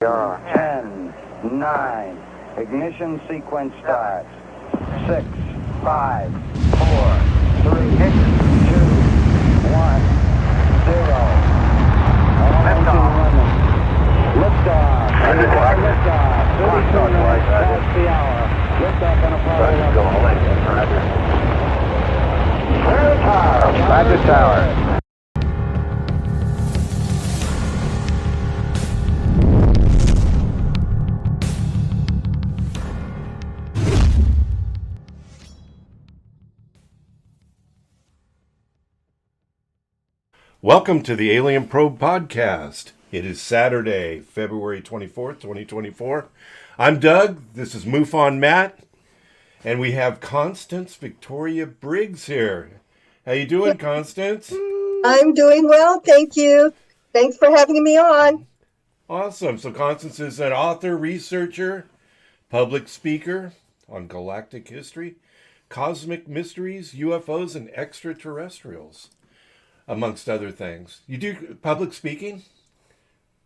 10, 9, ignition sequence starts. 6, 5, 4, 3, 2, 1, 0. Liftoff. Liftoff. 32 minutes past the hour. Liftoff on Apollo 11. Roger Tower. Welcome to the Alien Probe Podcast. It is Saturday, February 24th, 2024. I'm Doug. This is MUFON Matt. And we have Constance Victoria Briggs here. How you doing, Constance? I'm doing well, thank you. Thanks for having me on. Awesome. So Constance is an author, researcher, public speaker on galactic history, cosmic mysteries, UFOs, and extraterrestrials, amongst other things. You do public speaking?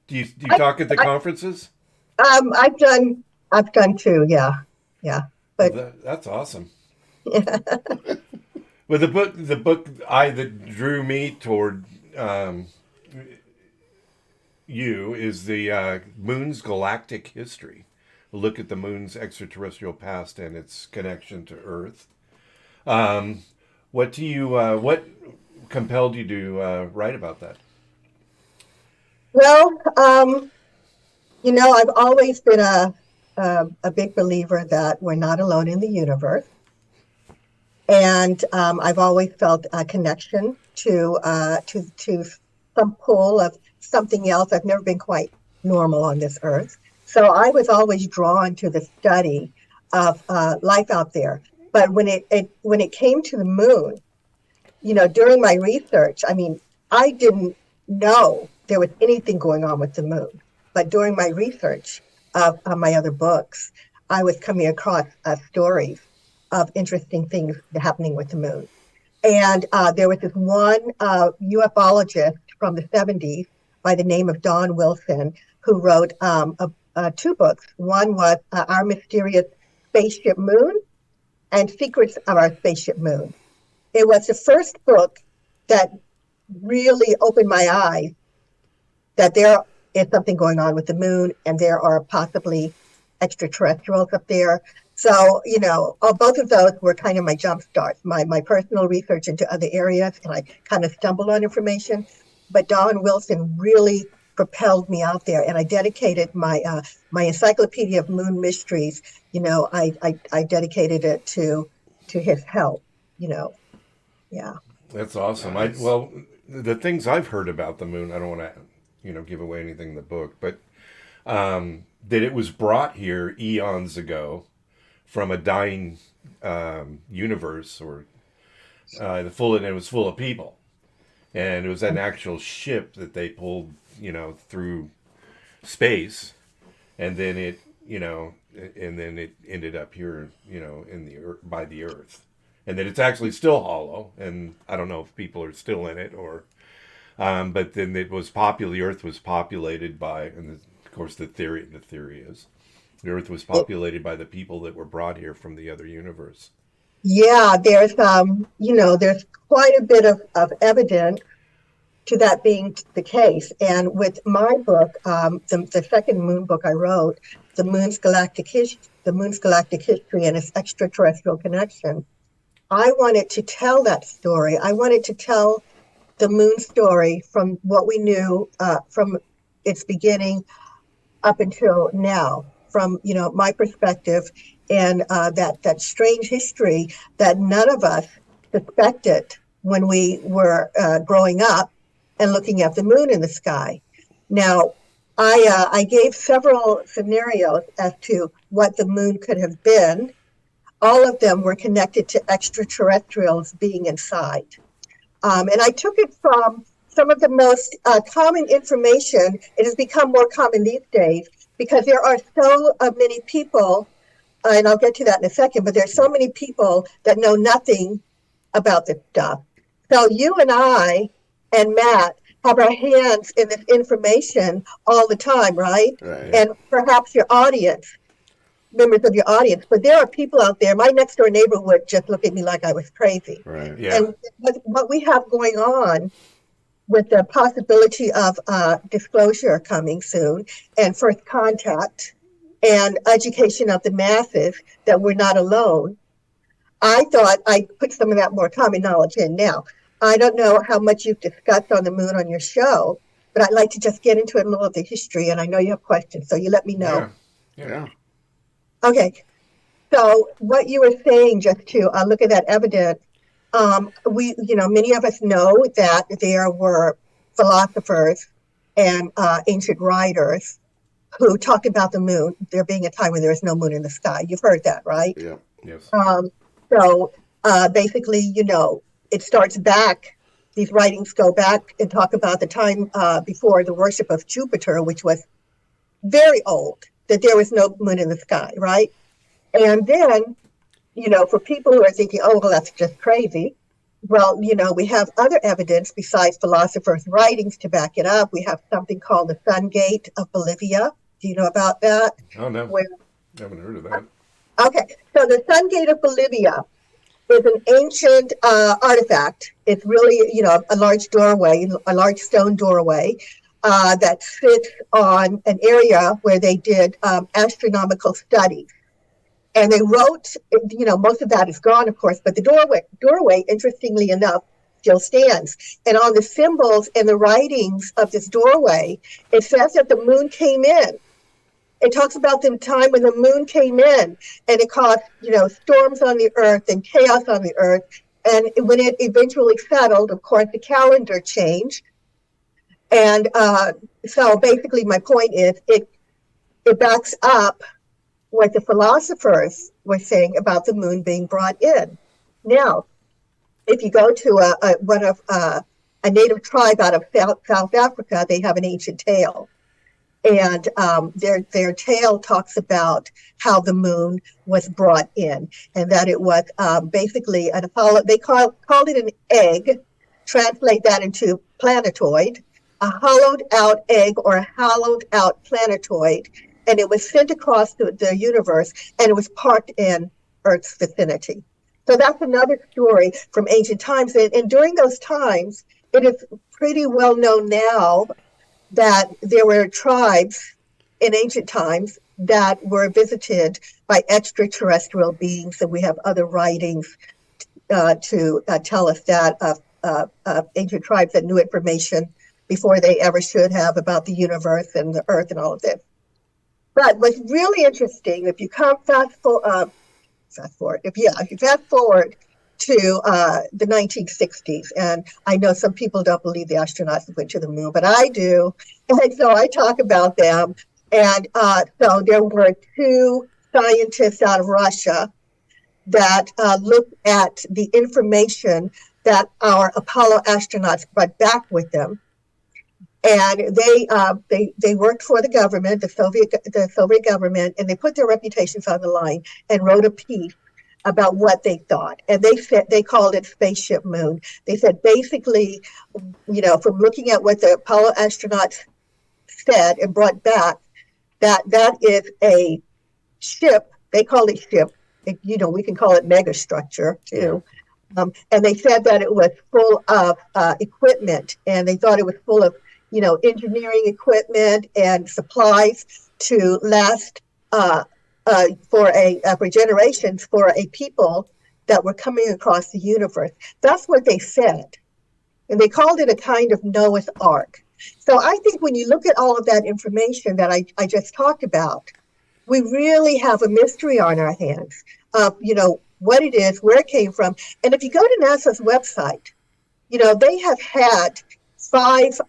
Do you talk at the conferences? I've done too, yeah. But Well, that's awesome. Yeah. Well, the book that drew me toward you is the Moons Galactic History. A look at the moon's extraterrestrial past and its connection to Earth. What compelled you to write about that? Well, I've always been a big believer that we're not alone in the universe, and I've always felt a connection to some pull of something else. I've never been quite normal on this earth, so I was always drawn to the study of life out there. But when it came to the moon, during my research, I didn't know there was anything going on with the moon. But during my research of my other books, I was coming across stories of interesting things happening with the moon. And there was this one ufologist from the 70s by the name of Don Wilson who wrote two books. One was Our Mysterious Spaceship Moon and Secrets of Our Spaceship Moon. It was the first book that really opened my eyes that there is something going on with the moon and there are possibly extraterrestrials up there. So, both of those were kind of my jump starts, my personal research into other areas, and I kind of stumbled on information. But Don Wilson really propelled me out there, and I dedicated my Encyclopedia of Moon Mysteries. I dedicated it to his help. Yeah. That's awesome. Nice. The things I've heard about the moon, I don't want to, give away anything in the book, but that it was brought here eons ago from a dying universe, or and it was full of people, and it was an actual ship that they pulled, through space, and then it ended up here, in the by the Earth. And that it's actually still hollow, and I don't know if people are still in it, or, but then it was the Earth was populated by, and of course the theory is, the Earth was populated by the people that were brought here from the other universe. Yeah, there's there's quite a bit of evidence to that being the case. And with my book, the second moon book I wrote, the Moons Galactic History and its extraterrestrial connection, I wanted to tell that story. I wanted to tell the moon story from what we knew from its beginning up until now, from my perspective, and that strange history that none of us suspected when we were growing up and looking at the moon in the sky. Now, I gave several scenarios as to what the moon could have been. All of them were connected to extraterrestrials being inside. And I took it from some of the most common information. It has become more common these days because there are so many people, and I'll get to that in a second, but there's so many people that know nothing about this stuff. So you and I and Matt have our hands in this information all the time, right? Right. And perhaps your audience, members of your audience, but there are people out there. My next door neighbor would just look at me like I was crazy. Right. Yeah. And what we have going on with the possibility of disclosure coming soon and first contact and education of the masses that we're not alone, I thought I'd put some of that more common knowledge in now. I don't know how much you've discussed on the moon on your show, but I'd like to just get into a little of the history, and I know you have questions, so you let me know. Yeah. Okay, so what you were saying, just to look at that evidence, many of us know that there were philosophers and ancient writers who talked about the moon, there being a time when there is no moon in the sky. You've heard that, right? Yeah. Yes. So basically, it starts back, these writings go back and talk about the time before the worship of Jupiter, which was very old, that there was no moon in the sky, right? And then, for people who are thinking, oh, well, that's just crazy. Well, we have other evidence besides philosophers' writings to back it up. We have something called the Sun Gate of Bolivia. Do you know about that? Oh, no. Where, I haven't heard of that. okay, so the Sun Gate of Bolivia is an ancient artifact. It's really, a large doorway, a large stone doorway that sits on an area where they did astronomical studies. And they wrote, most of that is gone, of course, but the doorway, interestingly enough, still stands. And on the symbols and the writings of this doorway, it says that the moon came in. It talks about the time when the moon came in, and it caused, storms on the earth and chaos on the earth. And when it eventually settled, of course, the calendar changed. And so basically my point is it backs up what the philosophers were saying about the moon being brought in. Now, if you go to a native tribe out of South Africa, they have an ancient tale. And their tale talks about how the moon was brought in, and that it was basically an Apollo. They called it an egg. Translate that into planetoid, a hollowed out egg or a hollowed out planetoid, and it was sent across the universe, and it was parked in Earth's vicinity. So that's another story from ancient times. And during those times, it is pretty well known now that there were tribes in ancient times that were visited by extraterrestrial beings, and we have other writings to tell us that of ancient tribes that knew information before they ever should have about the universe and the earth and all of this. But what's really interesting, if you fast forward to the 1960s, and I know some people don't believe the astronauts went to the moon, but I do, and so I talk about them. And so there were two scientists out of Russia that looked at the information that our Apollo astronauts brought back with them. And they worked for the government, the Soviet government, and they put their reputations on the line and wrote a piece about what they thought. And they called it Spaceship Moon. They said basically, from looking at what the Apollo astronauts said and brought back, that is a ship. They call it ship. We can call it megastructure too. And they said that it was full of equipment, and they thought it was full of engineering equipment and supplies to last for generations for a people that were coming across the universe. That's what they said. And they called it a kind of Noah's Ark. So I think when you look at all of that information that I just talked about, we really have a mystery on our hands of, what it is, where it came from. And if you go to NASA's website, they have had five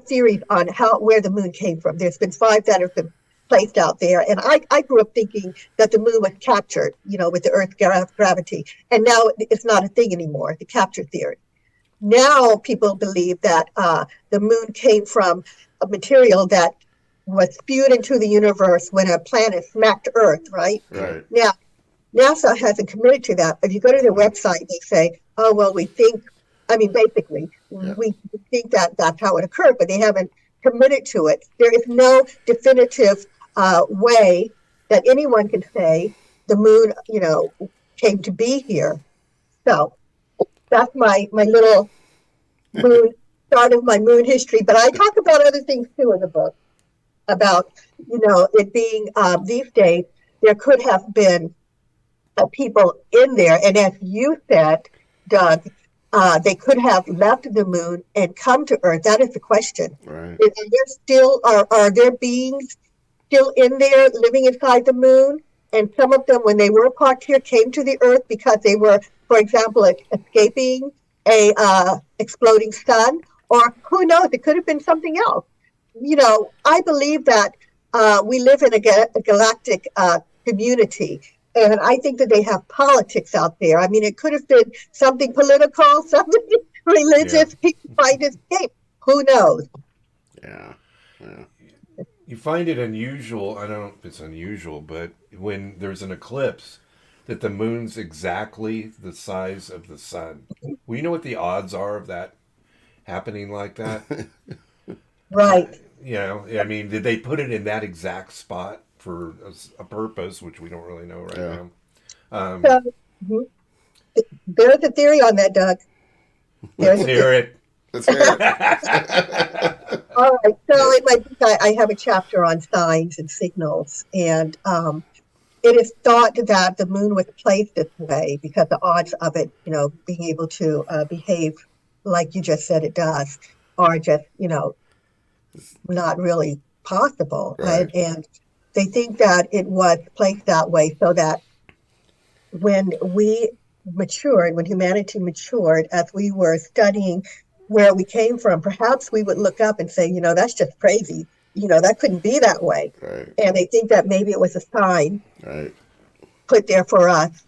theories on where the moon came from. There's been 5 that have been placed out there. And I grew up thinking that the moon was captured, with the Earth's gravity. And now it's not a thing anymore, the capture theory. Now people believe that the moon came from a material that was spewed into the universe when a planet smacked Earth, right? Right. Now, NASA hasn't committed to that. If you go to their website, they say, oh, well, we think I mean, basically, Yeah. we think that that's how it occurred, but they haven't committed to it. There is no definitive way that anyone can say the moon, came to be here. So that's my little moon start of my moon history. But I talk about other things too in the book about it being these days there could have been people in there, and as you said, Doug, they could have left the moon and come to Earth. That is the question. Right. Are there beings still in there living inside the moon? And some of them, when they were parked here, came to the Earth because they were, for example, escaping a exploding sun, or who knows? It could have been something else. I believe that we live in a galactic community. And I think that they have politics out there. I mean, it could have been something political, something religious. People trying to escape. Who knows? Yeah. Yeah. You find it unusual, I don't know if it's unusual, but when there's an eclipse, that the moon's exactly the size of the sun. Well, you know what the odds are of that happening like that? Right. I mean, did they put it in that exact spot for a purpose, which we don't really know right now? So, there's a theory on that, Doug. Let's hear it. Let's hear it. All right. So in my book, I have a chapter on signs and signals, and it is thought that the moon was placed this way because the odds of it, being able to behave like you just said it does, are just, not really possible. Right. And they think that it was placed that way so that when humanity matured, as we were studying where we came from, perhaps we would look up and say, that's just crazy. That couldn't be that way. Right. And they think that maybe it was a sign Right. put there for us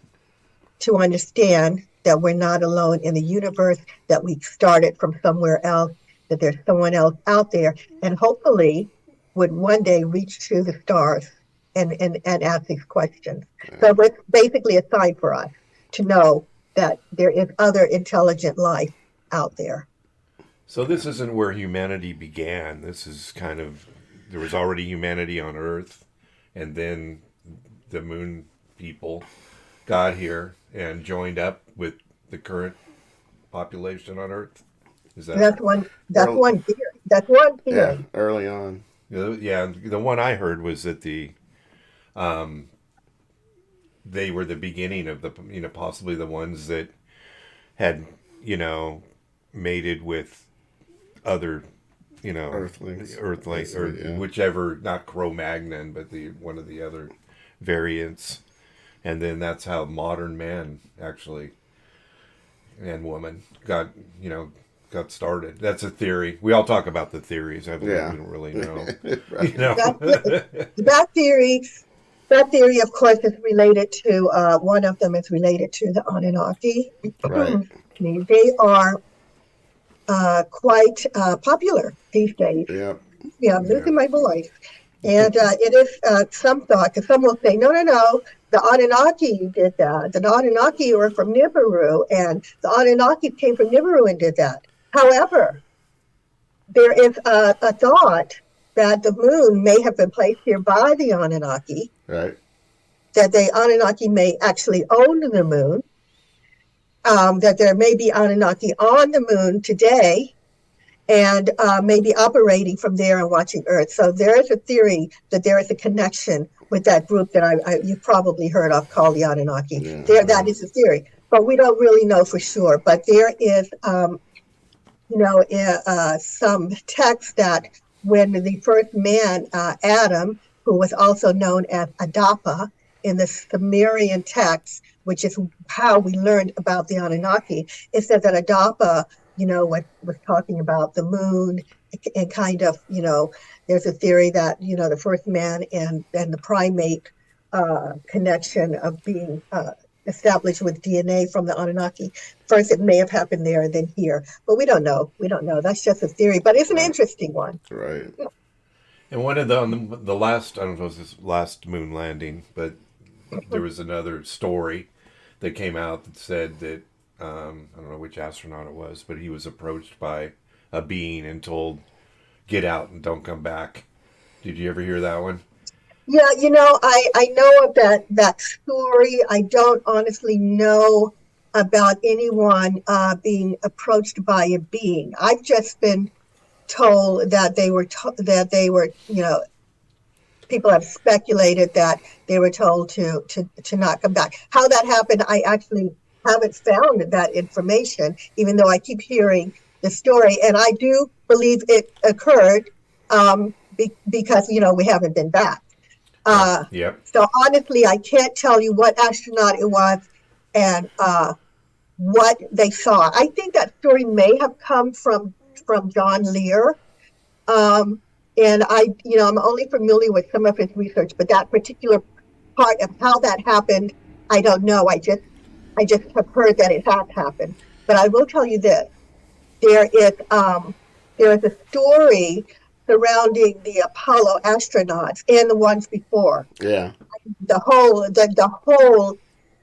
to understand that we're not alone in the universe, that we started from somewhere else, that there's someone else out there, and hopefully would one day reach to the stars and ask these questions. Right. So it's basically a sign for us to know that there is other intelligent life out there. So this isn't where humanity began. This is there was already humanity on Earth, and then the moon people got here and joined up with the current population on Earth. Is that That's one theory. That's one theory. Yeah. Early on. Yeah, the one I heard was that they were the beginning of the possibly the ones that had mated with other Earthlings, or yeah. whichever, not Cro-Magnon, but one of the other variants, and then that's how modern man actually and woman got started. That's a theory. We all talk about the theories. We don't really know. Right. That theory, of course, is related to one of them is related to the Anunnaki. Right. They are quite popular these days. Yep. Yeah, I'm losing my voice. And it is some thought, because some will say, no, the Anunnaki did that. The Anunnaki were from Nibiru, and the Anunnaki came from Nibiru and did that. However, there is a thought that the moon may have been placed here by the Anunnaki, Right. that the Anunnaki may actually own the moon, that there may be Anunnaki on the moon today, and maybe operating from there and watching Earth. So there is a theory that there is a connection with that group that you've probably heard of called the Anunnaki. Yeah, that is a theory, but we don't really know for sure. But there is, some text that when the first man, Adam, who was also known as Adapa in the Sumerian text, which is how we learned about the Anunnaki, it says that Adapa, was talking about the moon and kind of, there's a theory that, the first man and the primate connection of being established with DNA from the Anunnaki. First, it may have happened there and then here, but we don't know. That's just a theory, but it's an interesting one. Right. And one of the last, I don't know if it was this last moon landing, but there was another story that came out that said that I don't know which astronaut it was, but he was approached by a being and told, "Get out and don't come back." Did you ever hear that one? Yeah, I know of that story. I don't honestly know about anyone being approached by a being. I've just been told that they were, people have speculated that they were told to not come back. How that happened, I actually haven't found that information, even though I keep hearing the story, and I do believe it occurred because we haven't been back. Yep. So honestly, I can't tell you what astronaut it was and what they saw. I think that story may have come from John Lear. And I'm only familiar with some of his research, but that particular part of how that happened, I don't know. I just have heard that it has happened. But I will tell you this: there is a story surrounding the Apollo astronauts and the ones before. Yeah. The whole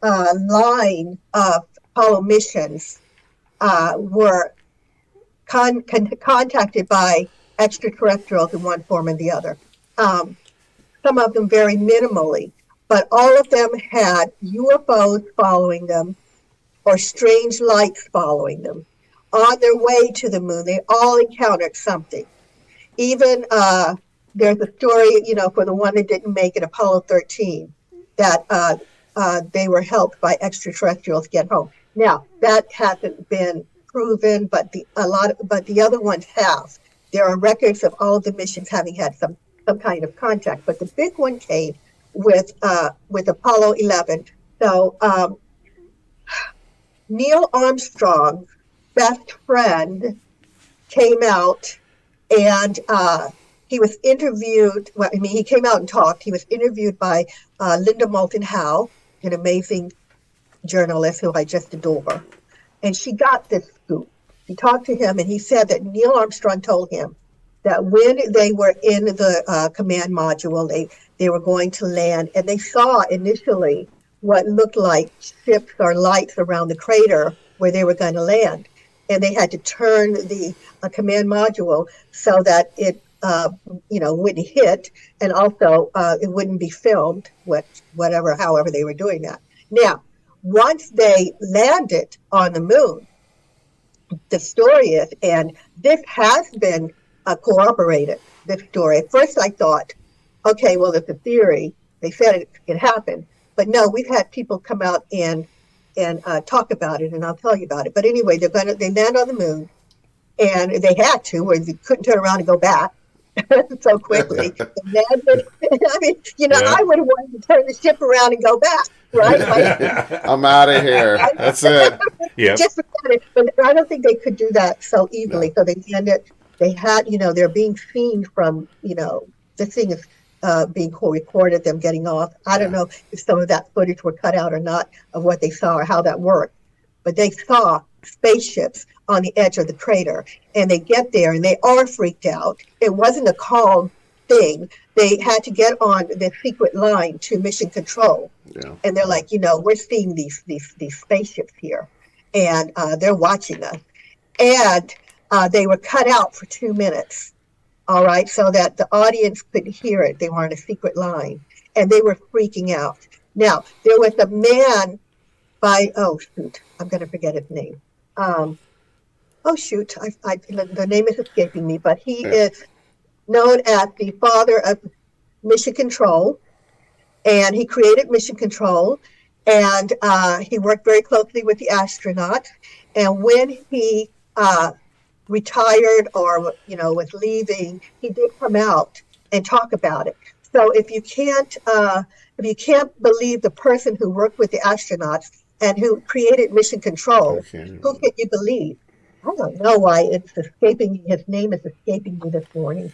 line of Apollo missions were contacted by extraterrestrials in one form or the other. Some of them very minimally, but all of them had UFOs following them or strange lights following them. On their way to the moon, they all encountered something. Even there's a story, for the one that didn't make it, Apollo 13, that they were helped by extraterrestrials get home. Now, that hasn't been proven, but the other ones have. There are records of all of the missions having had some kind of contact, but the big one came with Apollo 11. So Neil Armstrong's best friend came out, and he was interviewed. Well, I mean, he came out and talked. He was interviewed by Linda Moulton Howe, an amazing journalist who I just adore. And she got this scoop. She talked to him, and he said that Neil Armstrong told him that when they were in the command module, they were going to land, and they saw initially what looked like ships or lights around the crater where they were going to land. And they had to turn the command module so that it wouldn't hit, and also it wouldn't be filmed, however they were doing that. Now, once they landed on the moon, the story is, and this has been corroborated, this story. At first I thought, okay, well, it's a theory. They said it happened. But no, we've had people come out and talk about it, and I'll tell you about it. But anyway, they land on the moon, and they had to, or they couldn't turn around and go back so quickly. They landed. I mean, I would have wanted to turn the ship around and go back, right? I'm out of here. That's it. Yeah. Just forget it. But I don't think they could do that so easily. No. So they landed. They had, they're being seen from, the thing is being recorded, them getting off. I don't know if some of that footage were cut out or not of what they saw or how that worked. But they saw spaceships on the edge of the crater, and they get there and they are freaked out. It wasn't a calm thing. They had to get on the secret line to mission control. Yeah. And they're like, we're seeing these spaceships here, and they're watching us. And they were cut out for 2 minutes. All right, so that the audience could hear it. They were on a secret line, and they were freaking out. Now, there was a man I'm going to forget his name. The name is escaping me, but he is known as the father of Mission Control, and he created Mission Control, and he worked very closely with the astronauts. And when he retired or was leaving, he did come out and talk about it. So if you can't believe the person who worked with the astronauts and who created Mission Control, who can you believe? I don't know why it's escaping. His name is escaping me this morning.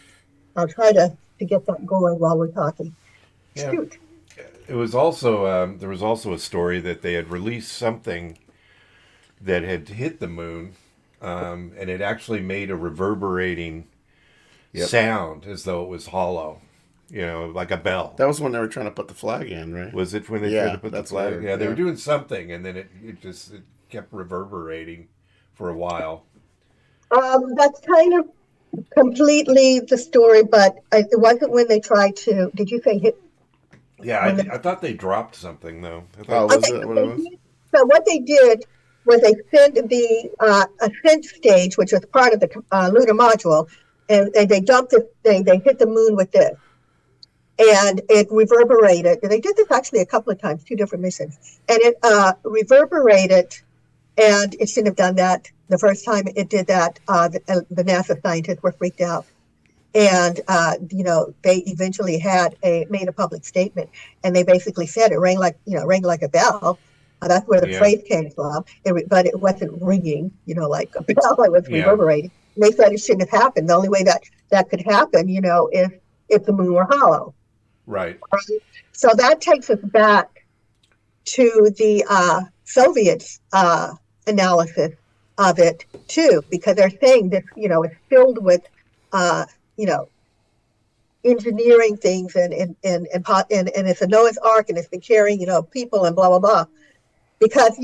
I'll try to get that going while we're talking. Yeah. Shoot. It was also there was also a story that they had released something that had hit the moon. And it actually made a reverberating sound as though it was hollow, like a bell. That was when they were trying to put the flag in, right? Was it when they tried to put the flag? Yeah, they were doing something, and then it kept reverberating for a while. That's kind of completely the story, but it wasn't when they tried to. Did you say hit? Yeah, When they, I thought they dropped something though. I Oh, thought, was okay, it what it was? so what they did was they sent the ascent stage, which was part of the lunar module, and they dumped it. They hit the moon with this, and it reverberated. They did this actually a couple of times, 2 different missions, and it reverberated. And it shouldn't have done that the first time it did that. The NASA scientists were freaked out, and they eventually made a public statement, and they basically said it rang like a bell. That's where the yeah, phrase came from. But it wasn't ringing, like a bell. It was yeah, reverberating. And they said it shouldn't have happened. The only way that could happen, if the moon were hollow. right. So that takes us back to the Soviets' analysis of it too, because they're saying this, is filled with, you know, engineering things and it's a Noah's Ark and it's been carrying, people and blah blah blah. Because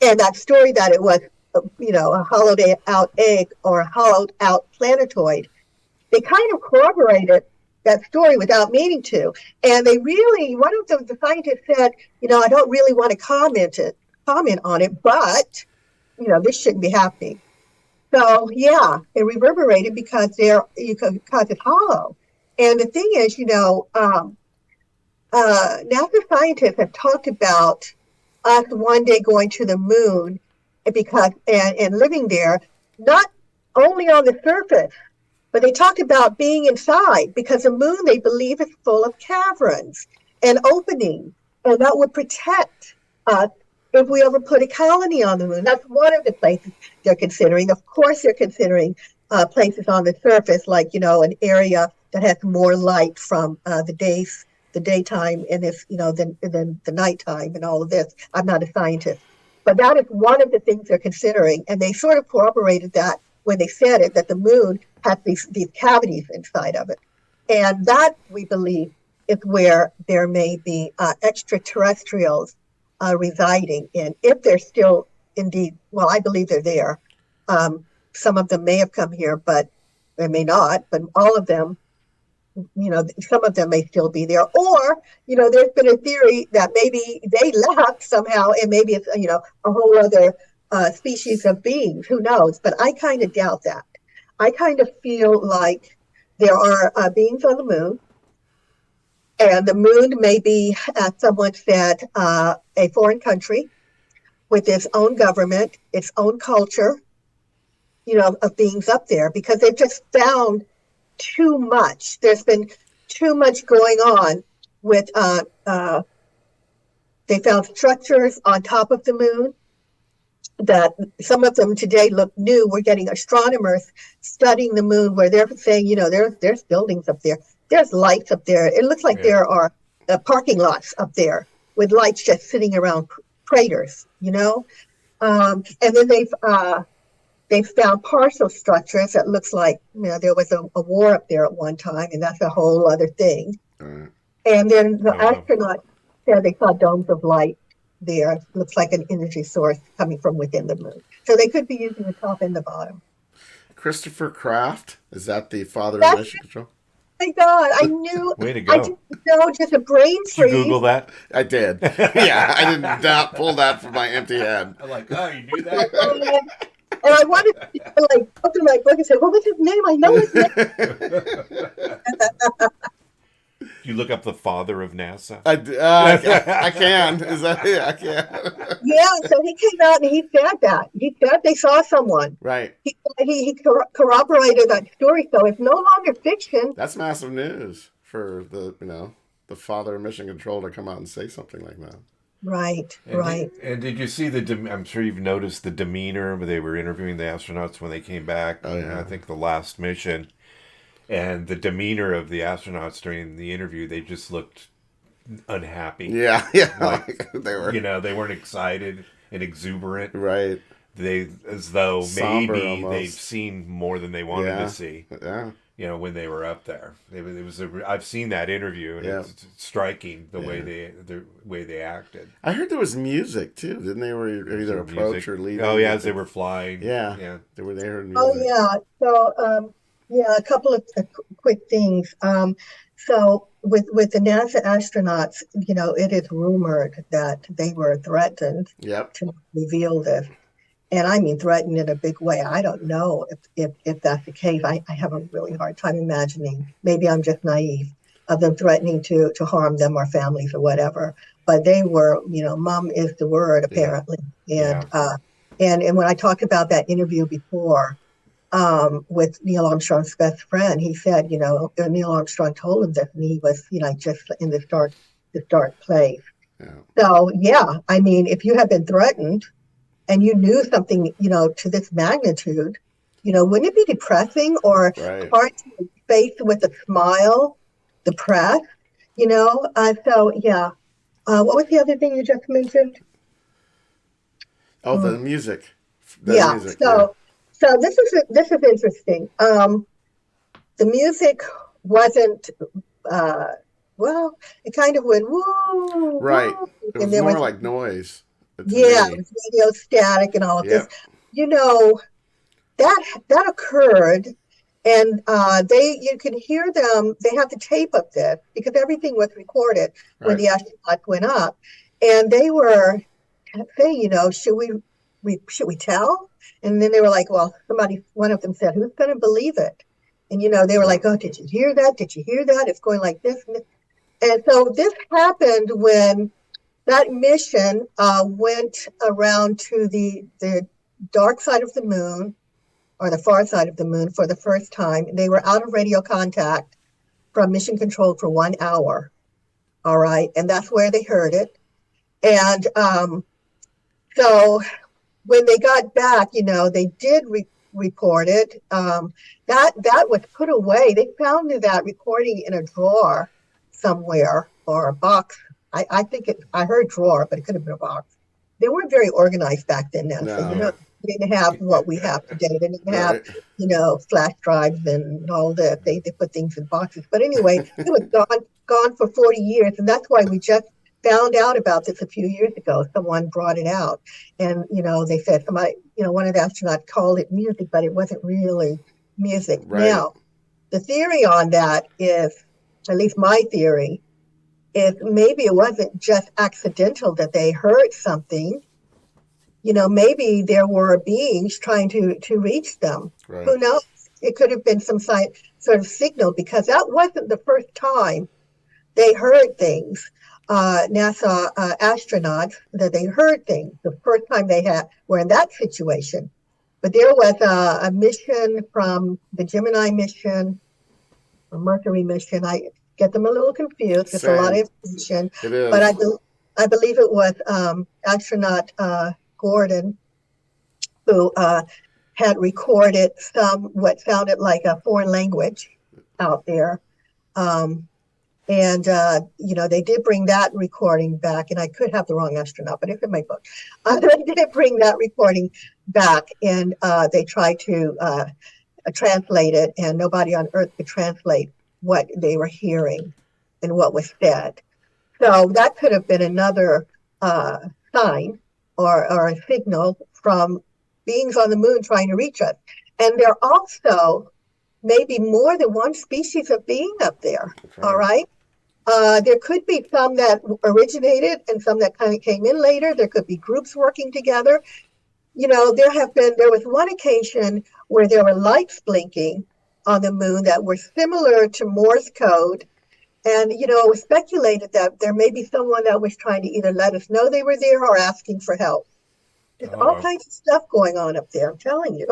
and that story that it was, a hollowed out egg or a hollowed out planetoid, they kind of corroborated that story without meaning to. And one of the scientists said, I don't really want to comment on it, but, this shouldn't be happening. So yeah, it reverberated because it's hollow. And the thing is, NASA scientists have talked about us one day going to the moon and living there, not only on the surface, but they talked about being inside, because the moon, they believe, is full of caverns and openings, and that would protect us if we ever put a colony on the moon. That's one of the places they're considering. Of course, they're considering places on the surface, like, an area that has more light from the daytime, and than the nighttime and all of this. I'm not a scientist, but that is one of the things they're considering, and they sort of corroborated that when they said it, that the moon has these cavities inside of it. And that, we believe, is where there may be extraterrestrials residing in, if they're still indeed, well, I believe they're there. Some of them may have come here, but they may not, but all of them, some of them may still be there. Or, there's been a theory that maybe they left somehow, and maybe it's, a whole other species of beings. Who knows? But I kind of doubt that. I kind of feel like there are beings on the moon, and the moon may be, as someone said, a foreign country with its own government, its own culture, of beings up there, because they've just found too much. There's been too much going on with, they found structures on top of the moon that some of them today look new. We're getting astronomers studying the moon where they're saying, there's buildings up there. There's lights up there. It looks like there are parking lots up there with lights just sitting around craters, and then they've found partial structures that looks like, there was a war up there at one time, and that's a whole other thing. Right. And then the astronauts said they saw domes of light there. Looks like an energy source coming from within the moon. So they could be using the top and the bottom. Christopher Kraft, is that the father of mission control? My God, I knew. Way to go. I didn't know, just a brain freeze. Did you Google that? I did. Yeah, I did not pull that from my empty head. I'm like, oh, you knew that? And I wanted to go through my book and say, what was his name? I know his name. You look up the father of NASA. I can. Is that it? I can. Yeah, so he came out and he said that. He said they saw someone. Right. He corroborated that story, so it's no longer fiction. That's massive news for the father of mission control to come out and say something like that. Right, and right. And did you see I'm sure you've noticed the demeanor where they were interviewing the astronauts when they came back. Oh, yeah. I think the last mission. And the demeanor of the astronauts during the interview, they just looked unhappy. Yeah. Like, they were. They weren't excited and exuberant. Right. As though Somber maybe almost. they've seen more than they wanted to see. Yeah. when they were up there. I've seen that interview, and it's striking the way they acted. I heard there was music too, didn't they? Were either approach or leave? Oh yeah, as they were flying. Yeah, they were there. Music. Oh yeah. So a couple of quick things. So with the NASA astronauts, it is rumored that they were threatened to reveal this. And I mean threatened in a big way. I don't know if that's the case. I have a really hard time imagining. Maybe I'm just naive of them threatening to harm them or families or whatever. But they were, mum is the word apparently. And and when I talked about that interview before with Neil Armstrong's best friend, he said, Neil Armstrong told him that he was, just in this dark place. Yeah. So yeah, I mean, if you have been threatened and you knew something, to this magnitude, wouldn't it be depressing or hard to face with a smile, depressed, so yeah. What was the other thing you just mentioned? Oh, the music. So this is interesting. The music wasn't, it kind of went, woo. Right. Woo, it was more like noise. Yeah, it was radio static and all of this. That occurred, and you can hear them. They have the tape of this because everything was recorded when the astronauts went up, and they were saying, should we tell? And then they were like, well, one of them said, who's going to believe it? And they were like, oh, did you hear that? Did you hear that? It's going like this, and so this happened when that mission went around to the dark side of the moon, or the far side of the moon, for the first time. They were out of radio contact from mission control for 1 hour. All right. And that's where they heard it. And so when they got back, they did report it. That was put away. They found that recording in a drawer somewhere, or a box. I think I heard drawer, but it could have been a box. They weren't very organized back then. Now, no. So they didn't have what we have today. They didn't have, flash drives and all that. They put things in boxes. But anyway, it was gone for 40 years, and that's why we just found out about this a few years ago. Someone brought it out, and they said somebody, one of the astronauts called it music, but it wasn't really music. Right. Now, the theory on that is, at least my theory, if maybe it wasn't just accidental that they heard something, maybe there were beings trying to reach them. Right. Who knows? It could have been some sort of signal, because that wasn't the first time they heard things. NASA astronauts, that they heard things the first time they were in that situation. But there was a mission from the Gemini mission, or Mercury mission. I get them a little confused. It's a lot of information. It is. But I believe it was astronaut Gordon who had recorded what sounded like a foreign language out there. And they did bring that recording back, and I could have the wrong astronaut, but it's in my book. They did bring that recording back, and they tried to translate it, and nobody on Earth could translate what they were hearing and what was said. So that could have been another sign or a signal from beings on the moon trying to reach us. And there are also maybe more than one species of being up there. Right. All right. There could be some that originated and some that kind of came in later. There could be groups working together. There was one occasion where there were lights blinking on the moon that were similar to Morse code. And, it was speculated that there may be someone that was trying to either let us know they were there or asking for help. There's all kinds of stuff going on up there, I'm telling you.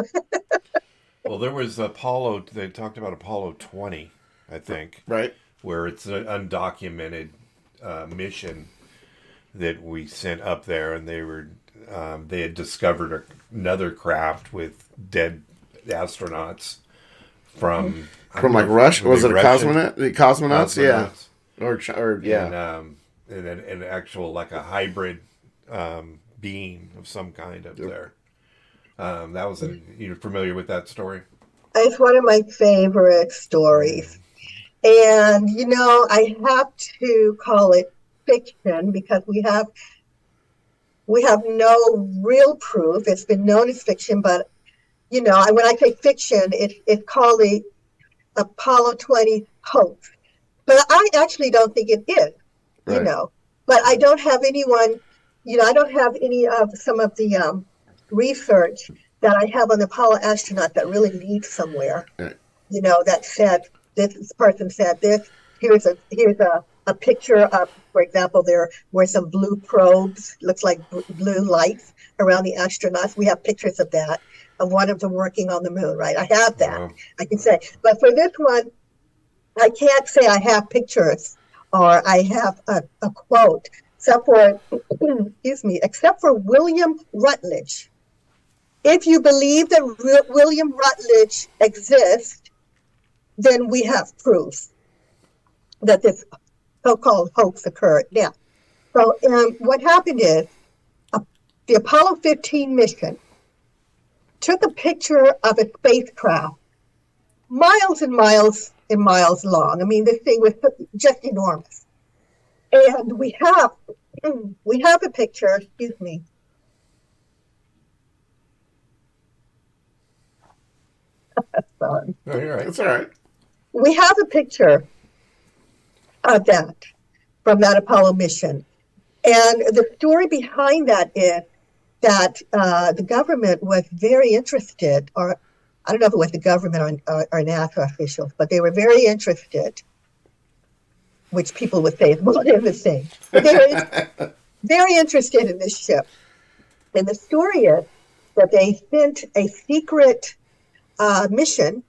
Well, there was they talked about Apollo 20, I think. Right. Where it's an undocumented mission that we sent up there, and they had discovered another craft with dead astronauts from like Russia. Was it a cosmonaut? The cosmonauts, yeah, or yeah, and an actual like a hybrid being of some kind up there. That was you're familiar with that story? It's one of my favorite stories. And, I have to call it fiction because we have no real proof. It's been known as fiction, but, when I say fiction, it's called the Apollo 20 hoax. But I actually don't think it is, Right. But I don't have anyone, I don't have any of some of the research that I have on the Apollo astronaut that really leads somewhere. Right. That said, this person said this. Here's a picture of, for example, there were some blue probes, looks like blue lights around the astronauts. We have pictures of that, of one of them working on the moon, right? I have that. Wow. I can say. But for this one, I can't say I have pictures or I have a quote, except for, excuse me, except for William Rutledge. If you believe that William Rutledge exists, then we have proof that this so-called hoax occurred. Now, so what happened is the Apollo 15 mission took a picture of a spacecraft miles and miles and miles long. I mean, this thing was just enormous. And we have a picture, excuse me. Sorry. No, you're right. It's all right. We have a picture of that from that Apollo mission. And the story behind that is that the government was very interested, or I don't know if it was the government or NASA officials, but they were very interested, which people would say is more than the same. But they were very interested in this ship. And the story is that they sent a secret mission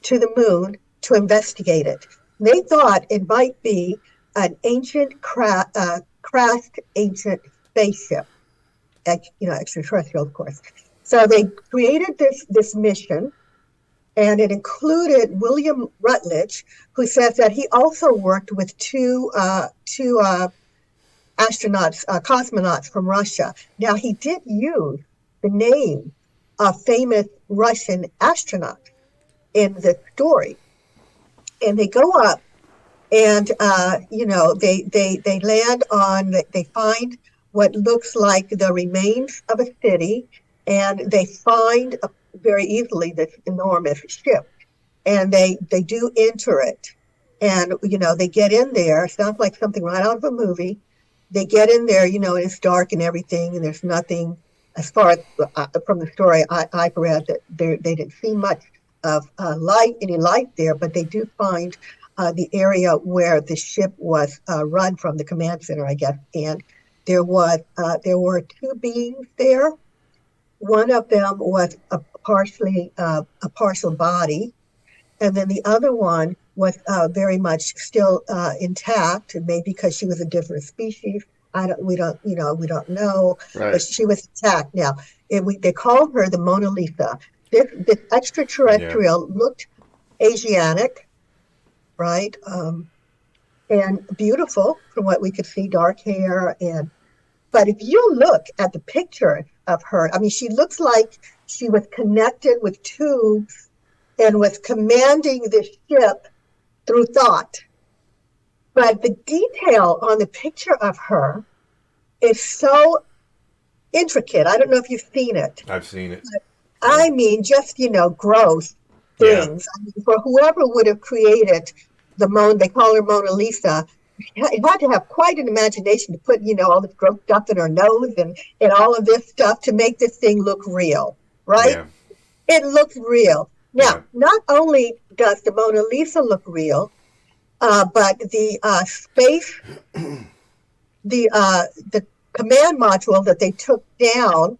to the moon to investigate it. They thought it might be an ancient crashed ancient spaceship, extraterrestrial, of course. So they created this mission, and it included William Rutledge, who says that he also worked with two astronauts, cosmonauts from Russia. Now, he did use the name of famous Russian astronauts in the story. And they go up and, they land on, they find what looks like the remains of a city, and they find very easily this enormous ship. And they do enter it. And, they get in there. Sounds like something right out of a movie. They get in there, and it's dark and everything, and there's nothing, as far as from the story I've read, that they didn't see much of any light there, but they do find the area where the ship was run from, the command center, I guess. And there were two beings there. One of them was a partial body, and then the other one was very much still intact, and maybe because she was a different species. We don't know, Right. but she was intact. Now, they called her the Mona Lisa. This extraterrestrial looked Asiatic, right? And beautiful from what we could see, dark hair. But if you look at the picture of her, I mean, she looks like she was connected with tubes and was commanding the ship through thought. But the detail on the picture of her is so intricate. I don't know if you've seen it. I've seen it. I mean, just, gross things. I mean, for whoever would have created they call her Mona Lisa, you had to have quite an imagination to put, all this gross stuff in her nose and all of this stuff to make this thing look real, right? Yeah. It looks real. Now, Yeah. not only does the Mona Lisa look real, but the space, the command module that they took down,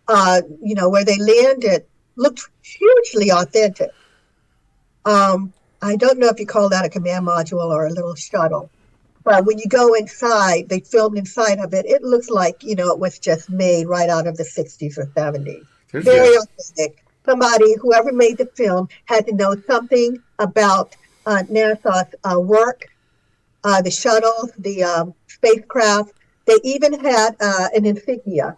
where they landed, looked hugely authentic. I don't know if you call that a command module or a little shuttle, but when you go inside, they filmed inside of it. It looks like, it was just made right out of the 60s or 70s. Very authentic. Whoever made the film had to know something about NASA's work, the shuttles, the spacecraft. They even had an insignia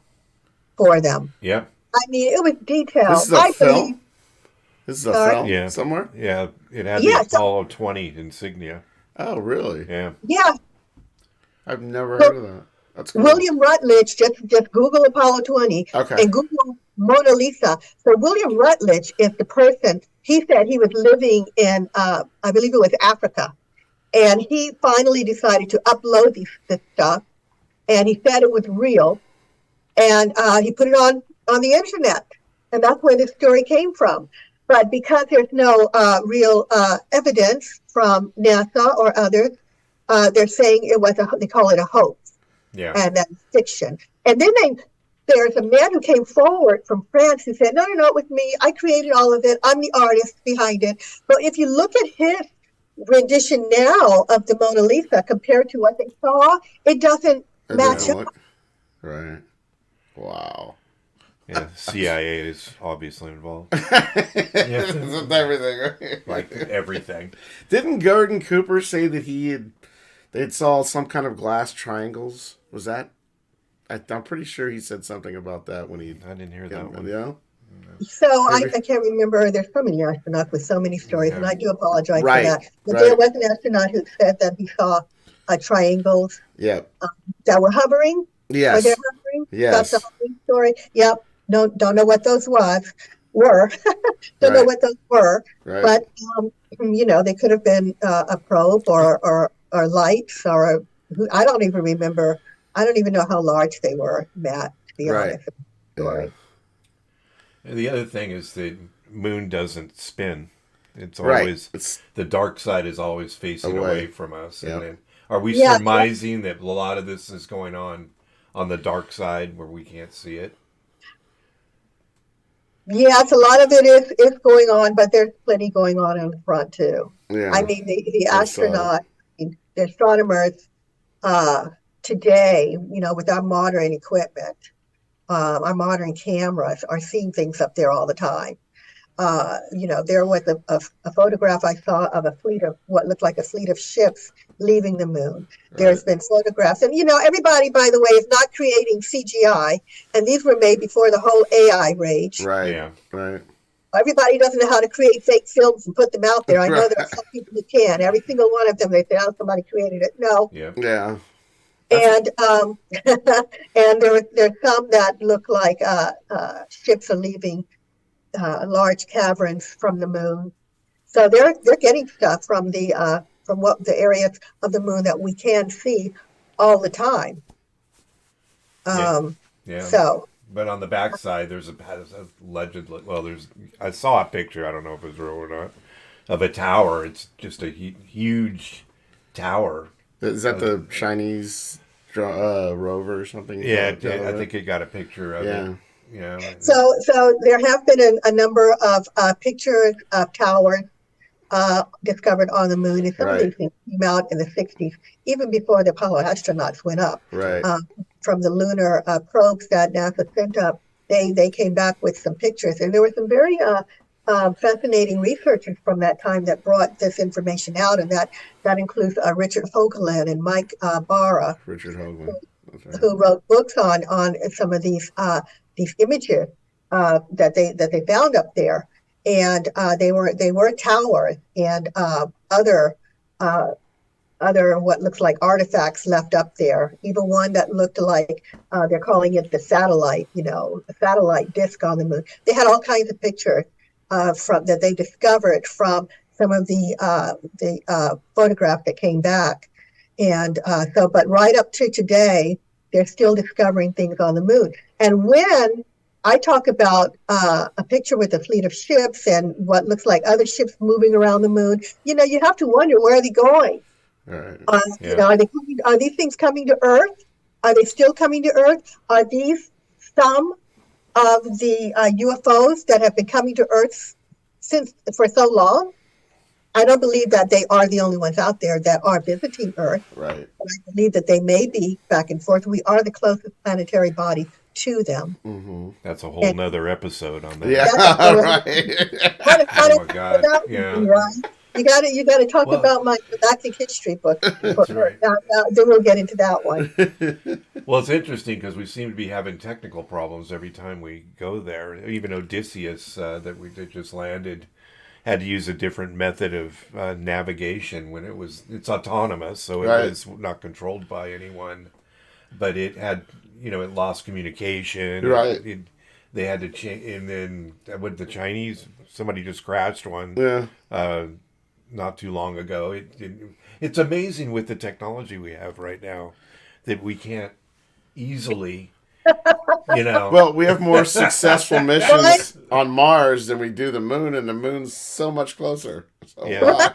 for them. Yeah. I mean, it was detailed. This is a film? This is a Sorry? film Yeah. somewhere? Yeah, it had Yeah, the Apollo 20 insignia. Oh, really? Yeah. yeah. I've never So heard of that. That's cool. William Rutledge, just Google Apollo 20 Okay. and Google Mona Lisa. So William Rutledge is the person, he said he was living in, I believe it was Africa. And he finally decided to upload this stuff. And he said it was real. And he put it on the internet. And that's where this story came from. But because there's no real evidence from NASA or others, they're saying it was they call it a hoax. Yeah. And that's fiction. And then there's a man who came forward from France who said, no, it was me. I created all of it. I'm the artist behind it. But if you look at his rendition now of the Mona Lisa compared to what they saw, it doesn't It match doesn't up. look right. Wow. Yeah, CIA is obviously involved. With everything, right? Like everything. Didn't Gordon Cooper say that they'd saw some kind of glass triangles? Was that? I'm pretty sure he said something about that when he. I didn't hear that one. Yeah. So I can't remember. There's so many astronauts with so many stories, and I do apologize for Right, that. But right. there was an astronaut who said that he saw triangles Yeah. that were hovering. Yes. Were they hovering? Yes. That's the hovering story. Yep. No, don't know what those were. Don't know Right. what those were. Right. But they could have been a probe or lights or I don't even remember. I don't even know how large they were, Matt. To be Right. honest. With the story. And the other thing is the moon doesn't spin. It's Right. always the dark side is always facing away from us. Yep. And then are we Yeah. surmising that a lot of this is going on the dark side where we can't see it? Yes, a lot of it is going on, but there's plenty going on in the front too. Yeah. I mean, the I saw it. astronaut, the astronomers today, with our modern equipment, our modern cameras are seeing things up there all the time. There was a photograph I saw of a fleet of what looked like a fleet of ships leaving the moon. There's been photographs, and everybody, by the way, is not creating CGI, and these were made before the whole AI rage. Right. Yeah. Right. Everybody doesn't know how to create fake films and put them out there. I know Right. there are some people who can. Every single one of them, they say, "Oh, somebody created it." No, Yeah. Yeah. and and there's some that look like ships are leaving large caverns from the moon. So they're getting stuff from what the areas of the moon that we can see all the time. Yeah. So But on the backside, there's allegedly. Well, I saw a picture. I don't know if it's real or not. Of a tower. It's just a huge tower. Is that the Chinese rover or something? Yeah, I think it got a picture of it. Yeah. So there have been a number of pictures of towers discovered on the moon, and some of these things came out in the 60s, even before the Apollo astronauts went up. Right. From the lunar probes that NASA sent up, they came back with some pictures, and there were some very fascinating researchers from that time that brought this information out, and that includes Richard Hoagland and Mike Barra, Richard Hoagland. That's right. who wrote books on some of these images that they found up there, and they were towers and other what looks like artifacts left up there. Even one that looked like they're calling it the satellite, the satellite disk on the moon. They had all kinds of pictures from that they discovered from some of the photographs that came back, and but right up to today, they're still discovering things on the moon. And when I talk about a picture with a fleet of ships and what looks like other ships moving around the moon, you have to wonder, where are they going? Right. Are these things coming to Earth? Are they still coming to Earth? Are these some of the UFOs that have been coming to Earth for so long? I don't believe that they are the only ones out there that are visiting Earth. Right. I believe that they may be back and forth. We are the closest planetary body to them. Mm-hmm. That's a whole nother episode on that. Yeah. Right. Oh my God. Yeah. Right? You gotta talk Well, about my galactic history book. that's right. Then we'll get into that one. Well, it's interesting because we seem to be having technical problems every time we go there. Even Odysseus, that just landed, had to use a different method of navigation when it's autonomous, so it Right. was not controlled by anyone. But it had, it lost communication. Right. They had to change, and then with the Chinese, somebody just crashed one. Yeah. Not too long ago. It's amazing with the technology we have right now that we can't easily, Well, we have more successful missions on Mars than we do the moon, and the moon's so much closer. So Yeah. why?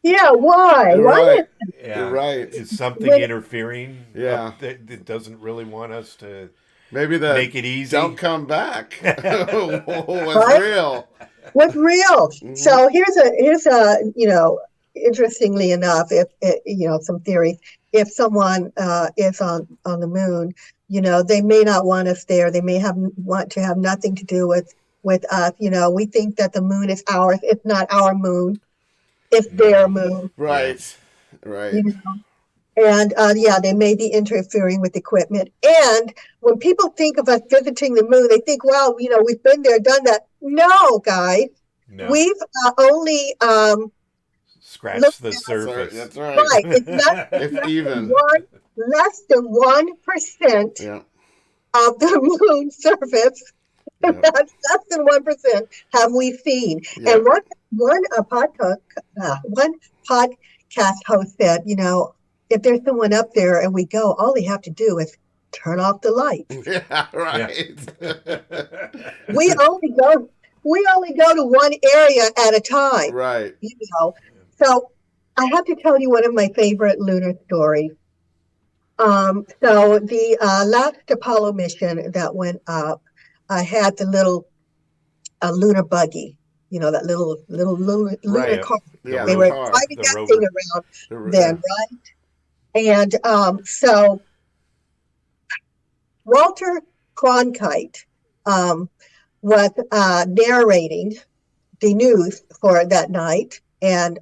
Yeah, why? You're Why right. Yeah. You're right. It's something When- interfering. Yeah. That doesn't really want us to Maybe the make it easy. don't come back was Right? real. What's real? Mhm. So here's a interestingly enough, if some theories, if someone is on the moon, they may not want us there. They may want to have nothing to do with us. We think that the moon is ours. It's not our moon. It's their moon. Right. Right. You know? And they may be interfering with equipment. And when people think of us visiting the moon, they think, "Wow, we've been there, done that." No, guys, No. we've only Scratch the surface. That's right. right. It's less, If even. less than 1% Yeah. of the moon surface. Yeah. That's less than 1% have we seen. Yeah. And one podcast host said, if there's someone up there and we go, all they have to do is turn off the lights. Yeah. Right. We only go to one area at a time. Right. So I have to tell you one of my favorite lunar stories. So the last Apollo mission that went up, I had the little lunar buggy, that little lunar Right. car. Yeah. They the were car. driving The that rover. thing around then, right? And so Walter Cronkite was narrating the news for that night, and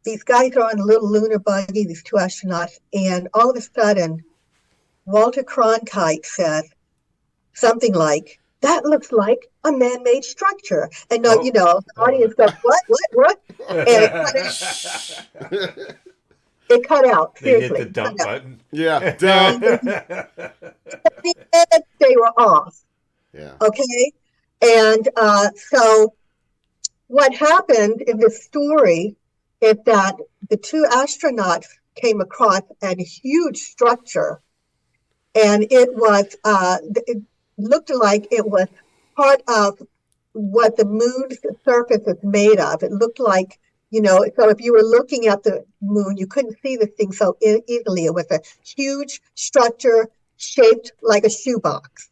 these guys are on a little lunar buggy, these two astronauts, and all of a sudden, Walter Cronkite says something like, "That looks like a man-made structure." And the audience goes, "What?" And it cut out. They Seriously, hit the dump button. Yeah. Done. they were off. Yeah. Okay, and so what happened in the story is that the two astronauts came across a huge structure, and it looked like it was part of what the moon's surface is made of. It looked like, so if you were looking at the moon, you couldn't see this thing so easily. It was a huge structure shaped like a shoebox.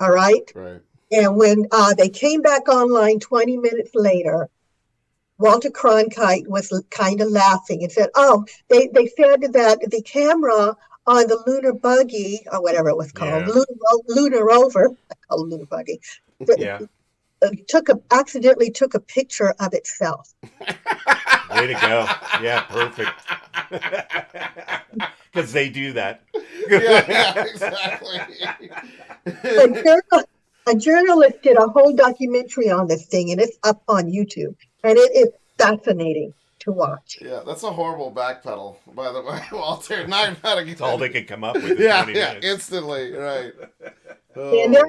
All right? Right. And when they came back online 20 minutes later, Walter Cronkite was kind of laughing and said, "Oh, they said that the camera on the lunar buggy, or whatever it was called, Yeah. lunar rover, I call it lunar buggy, Yeah. accidentally took a picture of itself." Way to go. Yeah, perfect. Because they do that. Yeah, exactly. A journalist did a whole documentary on this thing, and it's up on YouTube, and it is fascinating to watch. Yeah, that's a horrible backpedal, by the way, Walter. Not a good. That's all they could come up with in Yeah, 20 minutes. instantly, right. And there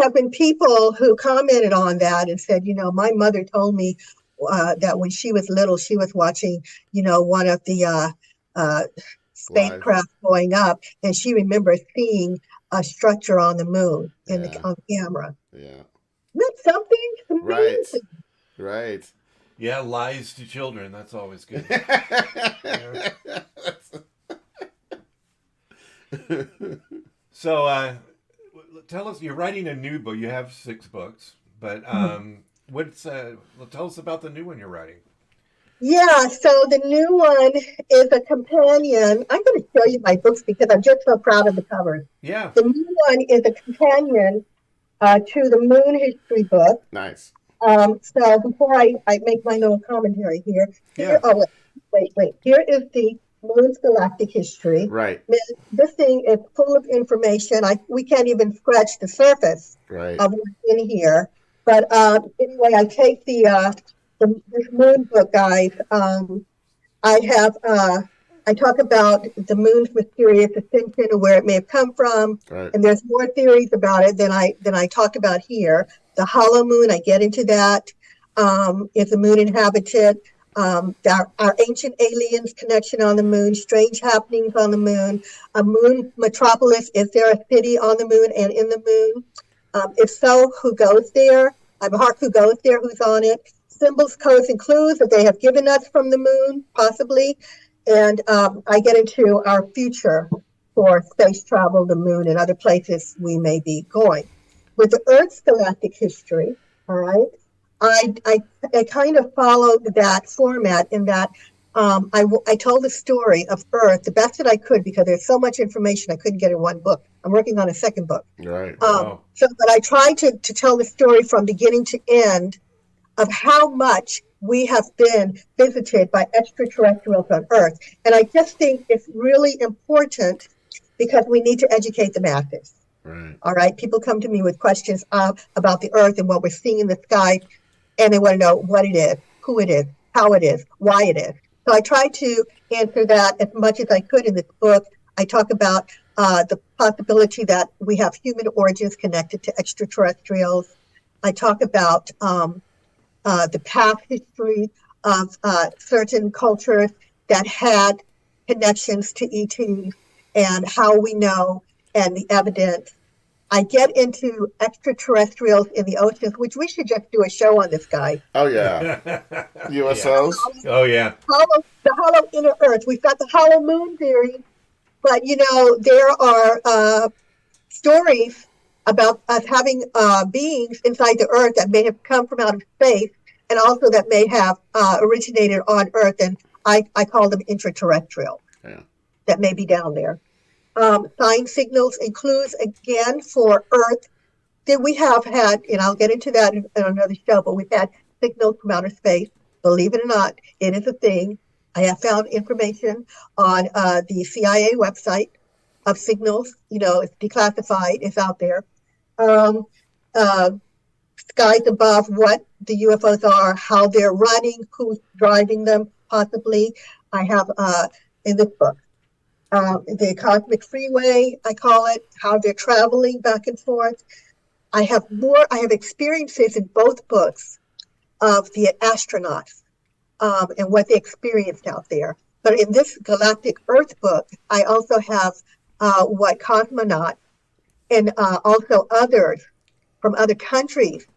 have been people who commented on that and said, my mother told me that when she was little, she was watching, one of the spacecraft going up, and she remembers seeing a structure on the moon on the camera. Yeah. Isn't that something? Right. Amazing. Right. Yeah, lies to children. That's always good. So, tell us, you're writing a new book. You have 6 books, but tell us about the new one you're writing. Yeah, so the new one is a companion. I'm going to show you my books because I'm just so proud of the covers. Yeah. The new one is a companion to the Moon History book. Nice. So before I make my little commentary here, Yeah. oh, wait. Here is the Moons Galactic History. Right. Man, this thing is full of information. We can't even scratch the surface Right. of what's in here. But anyway, I take this moon book, guys. I have I talk about the moon's mysterious ascension and where it may have come from, Right. and there's more theories about it than I talk about here. The hollow moon, I get into that. Is the moon inhabited? Our ancient aliens connection on the moon, strange happenings on the moon, a moon metropolis. Is there a city on the moon and in the moon? If so, who goes there? I have a heart who goes there, who's on it. Symbols, codes, and clues that they have given us from the moon, possibly. And I get into our future for space travel, the moon, and other places we may be going. With the Earth's galactic history, all right, I kind of followed that format in that I told the story of Earth the best that I could because there's so much information I couldn't get in one book. I'm working on a second book. Right. Wow. But I tried to tell the story from beginning to end of how much we have been visited by extraterrestrials on Earth. And I just think it's really important because we need to educate the masses. Right. All right. People come to me with questions about the Earth and what we're seeing in the sky, and they want to know what it is, who it is, how it is, why it is. So I tried to answer that as much as I could in this book. I talk about the possibility that we have human origins connected to extraterrestrials. I talk about the past history of certain cultures that had connections to ETs and how we know and the evidence. I get into extraterrestrials in the oceans, which we should just do a show on this guy. Oh yeah. USOs. Oh yeah. The hollow inner Earth. We've got the hollow moon theory, but there are stories about us having beings inside the Earth that may have come from out of space, and also that may have originated on Earth, and I call them intraterrestrial. Yeah. That may be down there. Sign signals and clues again for Earth. That we have had, and I'll get into that in another show, but we've had signals from outer space. Believe it or not, it is a thing. I have found information on the CIA website of signals. It's declassified. It's out there. Skies above, what the UFOs are, how they're running, who's driving them, possibly. I have in this book. The cosmic freeway, I call it, how they're traveling back and forth. I have experiences in both books of the astronauts and what they experienced out there. But in this Galactic Earth book, I also have what cosmonauts and also others from other countries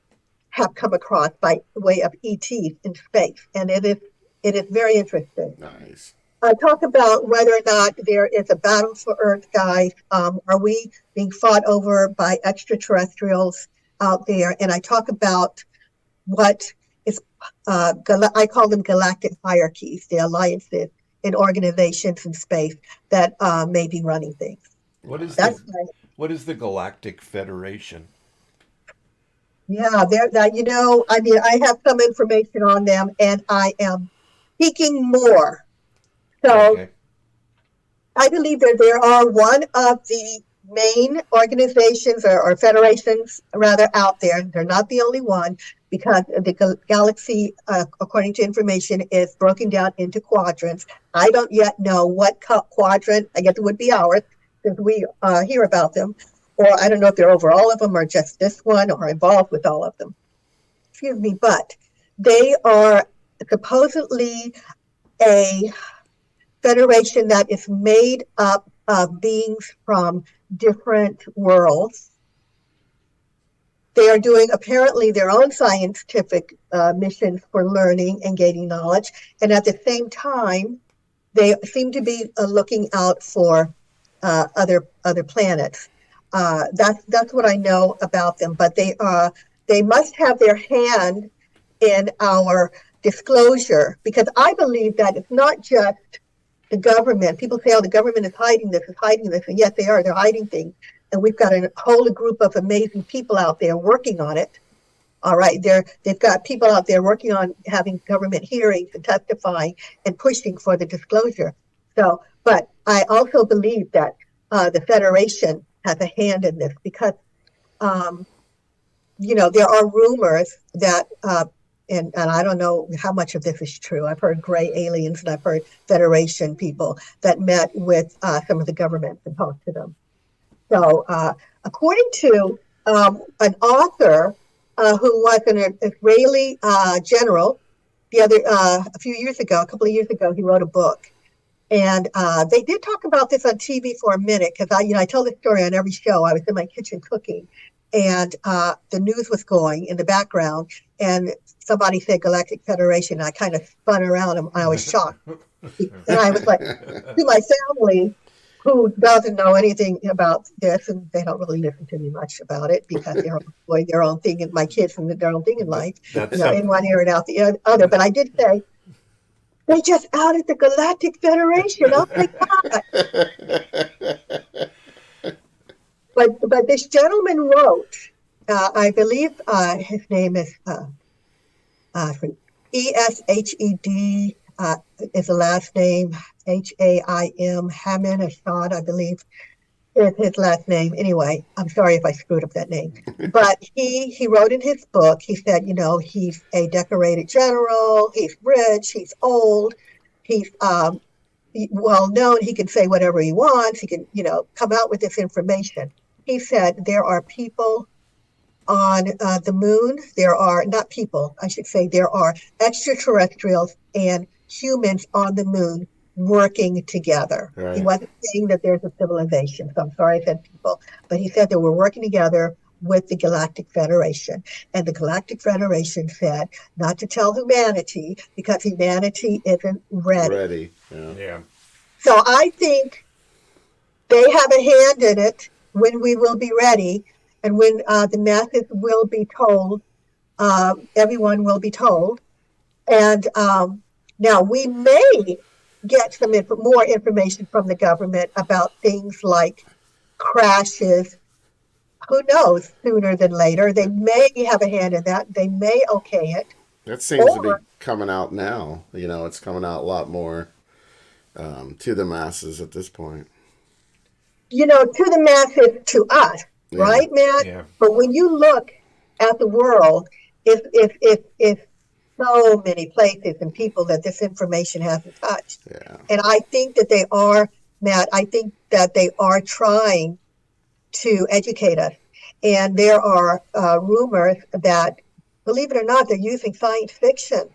have come across by way of ETs in space. And it is very interesting. Nice. I talk about whether or not there is a battle for Earth, guys. Are we being fought over by extraterrestrials out there? And I talk about what is, I call them galactic hierarchies, the alliances and organizations in space that may be running things. What is the Galactic Federation? Yeah, I have some information on them, and I am seeking more. So Okay. I believe that there are one of the main organizations or federations rather out there. They're not the only one because the galaxy, according to information, is broken down into quadrants. I don't yet know what quadrant. I guess it would be ours since we hear about them. Or I don't know if they're over all of them or just this one or involved with all of them. Excuse me, but they are supposedly a federation that is made up of beings from different worlds. They are doing apparently their own scientific missions for learning and gaining knowledge, and at the same time, they seem to be looking out for other planets. That's what I know about them. But they must have their hand in our disclosure, because I believe that it's not just the government. People say, "Oh, the government is hiding this, and yes, they are. They're hiding things, and we've got a whole group of amazing people out there working on it. All right, they've got people out there working on having government hearings and testifying and pushing for the disclosure. So, but I also believe that the Federation has a hand in this because, there are rumors that, and I don't know how much of this is true. I've heard gray aliens and I've heard Federation people that met with some of the governments and talked to them. So, according to an author who was an Israeli general, a couple of years ago, he wrote a book, and they did talk about this on TV for a minute because I tell this story on every show. I was in my kitchen cooking, and the news was going in the background, and somebody said Galactic Federation. And I kind of spun around and I was shocked, and I was like, to my family, who doesn't know anything about this, and they don't really listen to me much about it because they're doing their own thing, and my kids and their own thing in life, in one ear and out the other. But I did say, they just outed the Galactic Federation. Oh my God. But this gentleman wrote, I believe his name is E-S-H-E-D, is the last name, H-A-I-M, Hammond Assad, I believe is his last name. Anyway, I'm sorry if I screwed up that name. But he wrote in his book, he said, he's a decorated general, he's rich, he's old, he's well known, he can say whatever he wants, he can, come out with this information. He said there are people on the moon. There are not people, I should say, there are extraterrestrials and humans on the moon working together. Right. He wasn't saying that there's a civilization, so I'm sorry I said people, but he said that we're working together with the Galactic Federation. And the Galactic Federation said not to tell humanity because humanity isn't ready. Yeah. So I think they have a hand in it when we will be ready and when the masses will be told, everyone will be told. And now we may get some more information from the government about things like crashes. Who knows, sooner than later. They may have a hand in that. They may okay it. That seems to be coming out now. It's coming out a lot more to the masses at this point. To the masses, to us, right, Matt? Yeah. But when you look at the world, if so many places and people that this information hasn't touched. Yeah. And I think that they are, Matt, I think that they are trying to educate us. And there are rumors that, believe it or not, they're using science fiction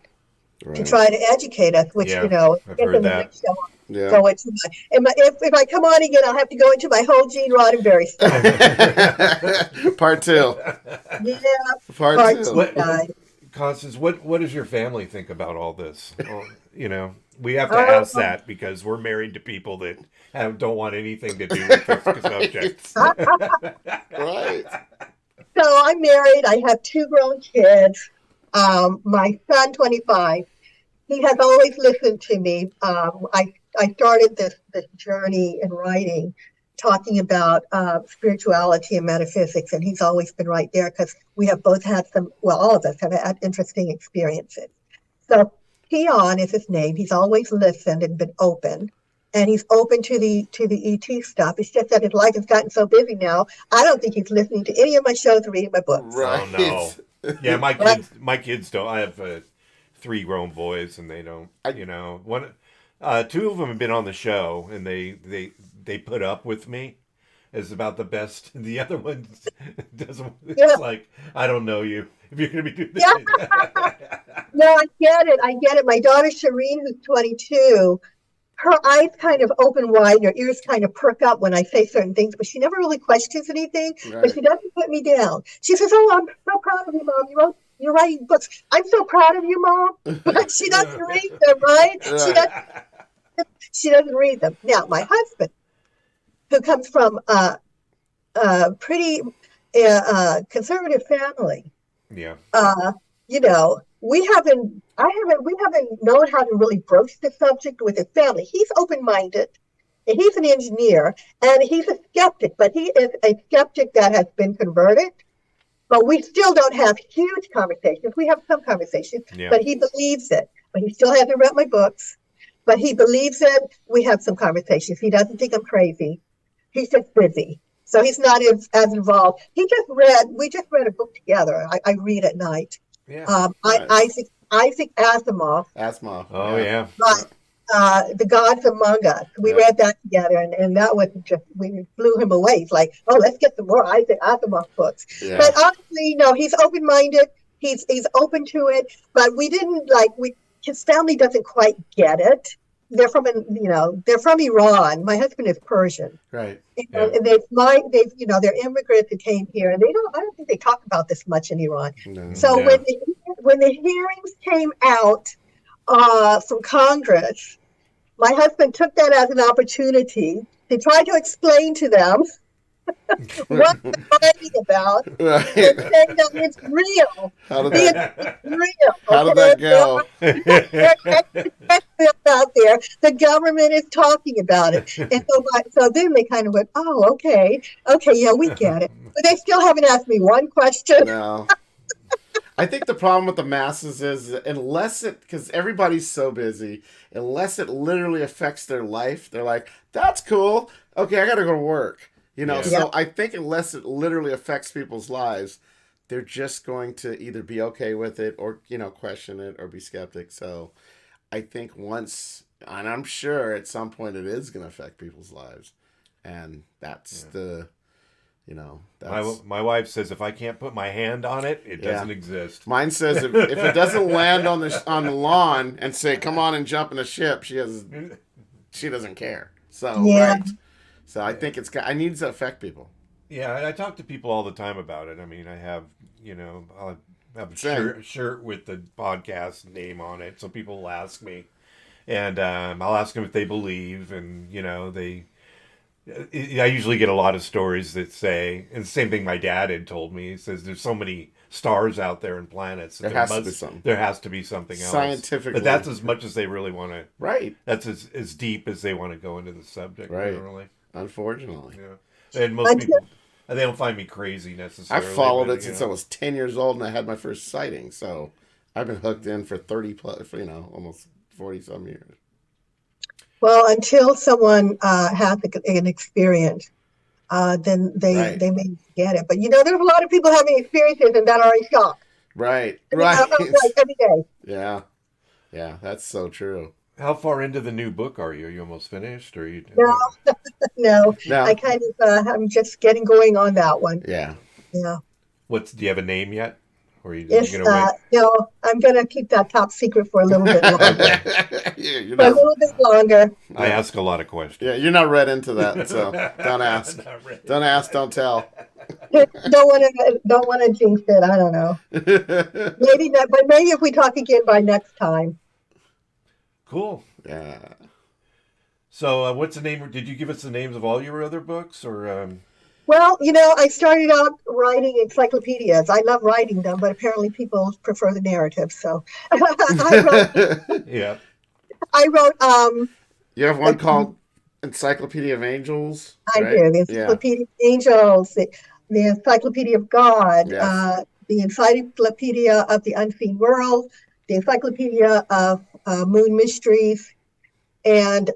to try to educate us, which, I've heard that. Yeah. So it's if I come on again, I'll have to go into my whole Gene Roddenberry story. Part 2. Yeah. Part 2. Constance, what does your family think about all this? We have to ask that because we're married to people that don't want anything to do with this subject. Right. So I'm married. I have 2 grown kids. My son, 25, he has always listened to me. I started this journey in writing, talking about spirituality and metaphysics, and he's always been right there because we have both had all of us have had interesting experiences. So Keon is his name. He's always listened and been open, and he's open to the ET stuff. It's just that his life has gotten so busy now. I don't think he's listening to any of my shows or reading my books. Right. Oh no. Yeah, my kids don't. I have 3 grown boys, and they don't. One. 2 of them have been on the show, and they put up with me. It's about the best. The other one doesn't. It's like, I don't know you if you're going to be doing this. No, I get it. My daughter Shireen, who's 22, her eyes kind of open wide, and her ears kind of perk up when I say certain things, but she never really questions anything. Right. But she doesn't put me down. She says, "Oh, I'm so proud of you, Mom. You're writing books. I'm so proud of you, Mom." But she doesn't read them, right? She doesn't read them. Now, my husband, who comes from a pretty conservative family, we haven't known how to really broach the subject with his family. He's open-minded, and he's an engineer, and he's a skeptic, but he is a skeptic that has been converted. But we still don't have huge conversations. We have some conversations, Yeah. but he believes it. But he still hasn't read my books, but he believes it. We have some conversations. He doesn't think I'm crazy. He's just busy. So he's not as involved. We just read a book together. I read at night. Yeah. Nice. Isaac Asimov, Asthma. Oh yeah. The Gods Among Us. We read that together, and that was just, we blew him away. It's like, oh, let's get some more Isaac Asimov books. Yeah. But honestly, no, he's open-minded. He's open to it. But we didn't his family doesn't quite get it. They're from Iran. My husband is Persian. Right. And they're immigrants that came here, and I don't think they talk about this much in Iran. No. So Yeah. when the hearings came out from Congress, my husband took that as an opportunity to try to explain to them what they're fighting about, Right. and say that it's real. How did It's that, real. how did that go? Out there, the government is talking about it, and so then they kind of went, "Oh, okay, yeah, we get it." But they still haven't asked me one question. No. I think the problem with the masses is because everybody's so busy, unless it literally affects their life, they're like, that's cool. Okay, I got to go to work. Yeah. So I think unless it literally affects people's lives, they're just going to either be okay with it or, question it or be skeptic. So I think once, and I'm sure at some point it is going to affect people's lives. And that's My wife says if I can't put my hand on it, it doesn't exist. Mine says if it doesn't land on the lawn and say, come on and jump in a ship, she doesn't care. So, Yeah. right. So I think I need to affect people. Yeah, I talk to people all the time about it. I mean, I have, I'll have a shirt with the podcast name on it, so people will ask me. And I'll ask them if they believe, and, I usually get a lot of stories that say, and the same thing my dad had told me. He says there's so many stars out there and planets. There has to be something. There has to be something else. Scientifically. But that's as much as they really want to. Right. That's as deep as they want to go into the subject. Right. Really. Unfortunately. Yeah. And most people, they don't find me crazy I necessarily. followed it since I was 10 years old and I had my first sighting. So I've been hooked in for 30 plus, almost 40 some years. Well, until someone has an experience, then they may get it. But there's a lot of people having experiences and that are in shock. Right. Like every day. Yeah. Yeah, that's so true. How far into the new book are you? Are you almost finished? Or are you? No. No. I kind of I'm just getting going on that one. Yeah. Yeah. Do you have a name yet? Or are you It's going to wait? no, I'm gonna keep that top secret for a little bit longer. You're For a not, little bit longer. I ask a lot of questions. yeah, you're not read into that, so don't ask. Don't ask, don't tell. Don't want to jinx it. I don't know. Maybe not, but maybe if we talk again by next time. Cool. Yeah. So, what's the name? Did you give us the names of all your other books, or? Well, I started out writing encyclopedias. I love writing them, but apparently people prefer the narrative. So Yeah. I wrote. You have one called Encyclopedia of Angels. I right? do the Encyclopedia of Angels, the Encyclopedia of God, Yes. The Encyclopedia of the Unseen World, the Encyclopedia of Moon Mysteries, and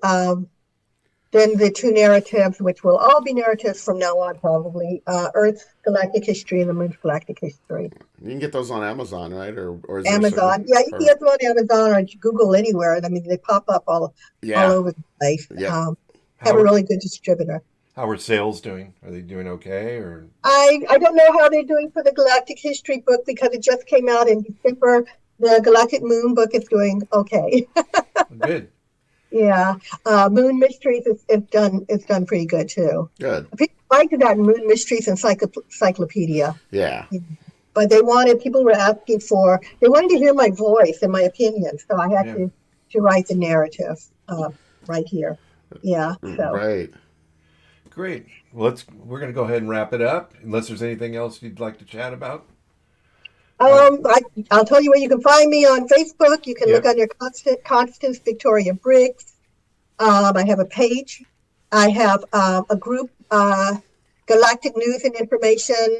then the two narratives, which will all be narratives from now on, probably Earth's Galactic History and the Moon's Galactic History. You can get those on Amazon, right? Or is Amazon, yeah, you can get them on Amazon or Google anywhere. I mean, they pop up all over the place. Yeah. Have a really good distributor. How are sales doing? Are they doing okay, or? I don't know how they're doing for the Galactic History book because it just came out in December. The Galactic Moon book is doing okay. Good. Yeah, Moon Mysteries is done pretty good too. Good. People liked that Moon Mysteries Encyclopedia, Yeah. but people were asking they wanted to hear my voice and my opinion, so I had to write the narrative right here. Yeah. So. Right. Great. Well, we're going to go ahead and wrap it up. Unless there's anything else you'd like to chat about. I'll tell you where you can find me on Facebook. You can look under Constance Victoria Briggs. I have a page. I have a group, Galactic News and Information.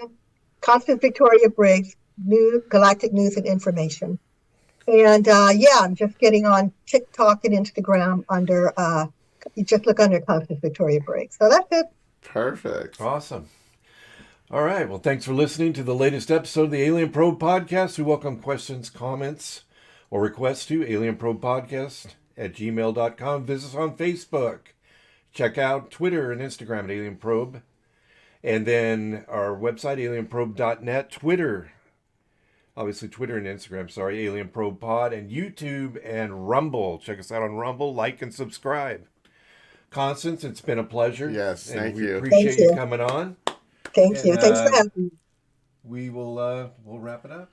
Constance Victoria Briggs, New Galactic News and Information. And I'm just getting on TikTok and Instagram under, you just look under Constance Victoria Briggs. So that's it. Perfect. Awesome. All right. Well, thanks for listening to the latest episode of the Alien Probe Podcast. We welcome questions, comments, or requests to alienprobepodcast@gmail.com. Visit us on Facebook. Check out Twitter and Instagram at Alien Probe. And then our website, alienprobe.net. Twitter, obviously Twitter and Instagram, Alien Probe Pod. And YouTube and Rumble. Check us out on Rumble. Like and subscribe. Constance, it's been a pleasure. Yes, and thank we you. appreciate you coming on. Thank you. Thanks for having me. We'll wrap it up.